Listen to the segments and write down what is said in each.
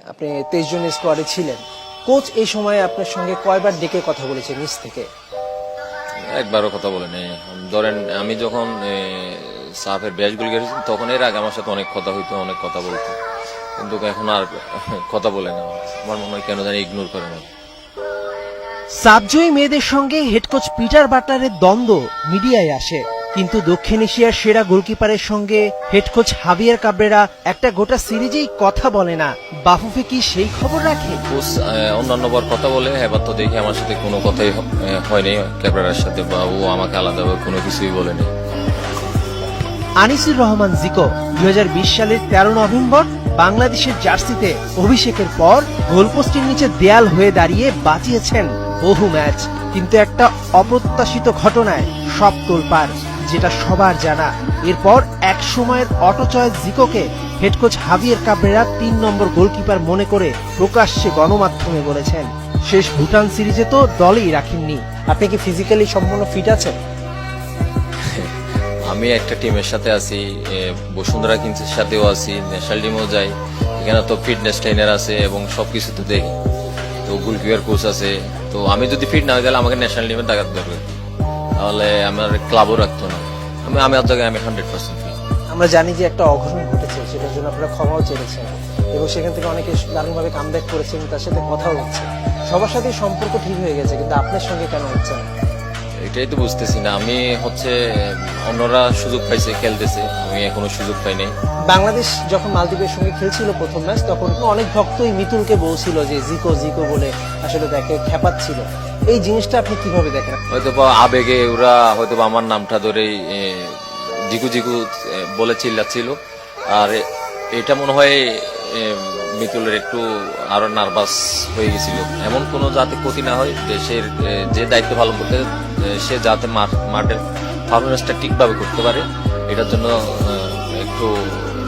আপনি 23 জন স্কোয়াডে ছিলেন। কোচ এই সময়ে আপনার সঙ্গে কয়বার ডেকে কথা বলেছে নিচ থেকে? একবারও কথা বলেনি। ধরেন আমি যখন সাফের ব্যাচগুলো গেছি তখন এর আগে আমার সাথে অনেক কথা হইতো, অনেক কথা বলতো, কিন্তু এখন আর কথা বলে না। আমার মনে হয় কেন জানি ইগনোর করে না। সাবজয়ী মেয়েদের সঙ্গে হেড কোচ পিটার বাটলারের দ্বন্দ্ব মিডিয়ায় আসে, কিন্তু দক্ষিণ এশিয়ার সেরা গোলকিপারের সঙ্গে হেড কোচ হাভিয়ার কাব্রেরা একটা গোটা সিরিজেই কথা বলে না। বাফুফে কি সেই খবর রাখে? কোচ অন্যান্যবার কথা বলে, এবার তো দেখি আমার সাথে কোনো কথাই হয়নি ক্যাবরার সাথে, বা ও আমাকে আলাদাভাবে কোনো কিছুই বলেনি। আনিসুর রহমান জিকো 2020 সালের 13 নভেম্বর বাংলাদেশের জার্সিতে অভিষেকের পর গোলপোস্টের নিচে দেয়াল হয়ে দাঁড়িয়ে বাঁচিয়েছেন বহু ম্যাচ, কিন্তু একটা অপ্রত্যাশিত ঘটনায় সব তোলপাড়, যেটা সবার জানা। এরপর এক সময়ের অটো চয়েস জিকোকে head coach Javier Cabrera 3 number goalkeeper মনে করে প্রকাশ্যে গণমাধ্যমে বলেছেন। শেষ ভুটান সিরিজে তো দলেই রাখেননি। আপনি কি ফিজিক্যালি সম্পূর্ণ ফিট আছেন? আমি একটা টিমের সাথে আছি, বসুন্ধরা কিংসের সাথেও আছি, ন্যাশনাল টিমেও যাই। এখানে তো ফিটনেস ট্রেনার আছে এবং সবকিছু তো দেখি, তো গোলকিপার কোচ আছে। তো আমি যদি ফিট না হয়ে গেলে আমাকে ন্যাশনাল টিমে ডাকার দরকার, তাহলে আমার ক্লাবও রাখতো না। আমি আর জায়গায় আমি 100% ফিট। আমরা জানি যে একটা অঘটন ঘটেছে, সেটার জন্য আপনারা ক্ষমাও চেয়েছেন এবং সেখান থেকে অনেকে দারুণভাবে কামব্যাক করেছেন, তার সাথে কথাও হচ্ছে, সবার সাথে সম্পর্ক ঠিক হয়ে গেছে, কিন্তু আপনার সঙ্গে কেন হচ্ছে না? এটাই তো বুঝতেছি না আমি। অন্যরা সুযোগ পাইছে, খেলতেছে, আমি এখনো সুযোগ পাই নাই। বাংলাদেশ যখন মালদ্বীপের সঙ্গে খেলছিল প্রথম ম্যাচ, তখন অনেক ভক্তই মিতুলকে বলছিল যে জিকো জিকো বলে, আসলে তাকে খেপাচ্ছিল। এই জিনিসটা আপনি কিভাবে দেখেন? হয়তো বা আবেগে ওরা হয়তো বা আমার নামটা ধরেই জিকু জিকু বলে চিল্লাচ্ছিল। আর এটা মনে হয় মিতুলের একটু আরো নার্ভাস হয়ে গেছিল। এমন কোনো যাতে ক্ষতি না হয়, দেশের যে দায়িত্ব পালন করতে সে যাতে মাঠের পারফরমেন্সটা ঠিকভাবে করতে পারে, এটার জন্য একটু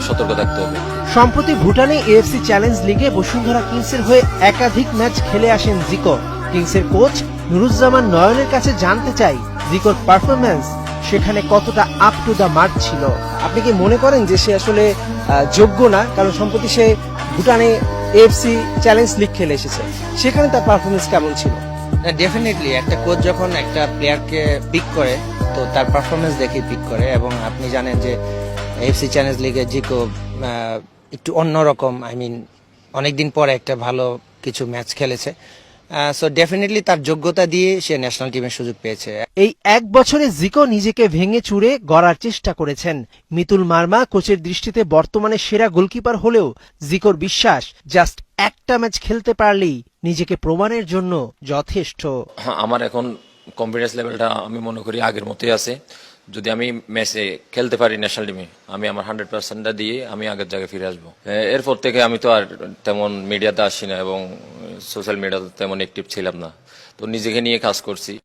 সতর্ক থাকতে হবে। সম্প্রতি ভুটানে এএফসি চ্যালেঞ্জ লিগে বসুন্ধরা কিংসের হয়ে একাধিক ম্যাচ খেলে আসেন জিকো। কিংসের কোচ নুরুজ্জামান নয়নের কাছে জানতে চাই, জিকোর পারফরম্যান্স সেখানে কতটা আপ টু দা মার্ক ছিল? আপনি কি মনে করেন যে সে আসলে যোগ্য না? কারণ সম্প্রতি সে ভুটানে এএফসি চ্যালেঞ্জ লিগ খেলে এসেছে, সেখানে তার পারফরমেন্স কেমন ছিল? ডেফিনেটলি একটা কোচ যখন একটা প্লেয়ারকে পিক করে, তো তার পারফরমেন্স দেখে পিক করে। এবং আপনি জানেন যে এফসি চ্যালেঞ্জ লিগে জিকো একটু অন্যরকম, অনেকদিন পরে একটা ভালো কিছু ম্যাচ খেলেছে। সো ডেফিনেটলি তার যোগ্যতা দিয়ে সে ন্যাশনাল টিমের সুযোগ পেয়েছে। এই এক বছরে জিকো নিজেকে ভেঙে চুরে গড়ার চেষ্টা করেছেন। মিতুল মার্মা কোচের দৃষ্টিতে বর্তমানে সেরা গোলকিপার হলেও জিকোর বিশ্বাস, জাস্ট একটা ম্যাচ খেলতে পারলেই নিজেকে প্রমাণের জন্য যথেষ্ট। আমার এখন কনফিডেন্স লেভেলটা আমি মনে করি আগের মতোই আছে। যদি আমি ম্যাচে খেলতে পারি ন্যাশনাল টিমে, আমি আমার 100%টা দিয়ে আমি আগের জায়গায় ফিরে আসবো। এরপর থেকে আমি তো আর তেমন মিডিয়াতে আসি না এবং সোশ্যাল মিডিয়াতে তেমন অ্যাক্টিভ ছিলাম না, তো নিজেকে নিয়ে কাজ করছি।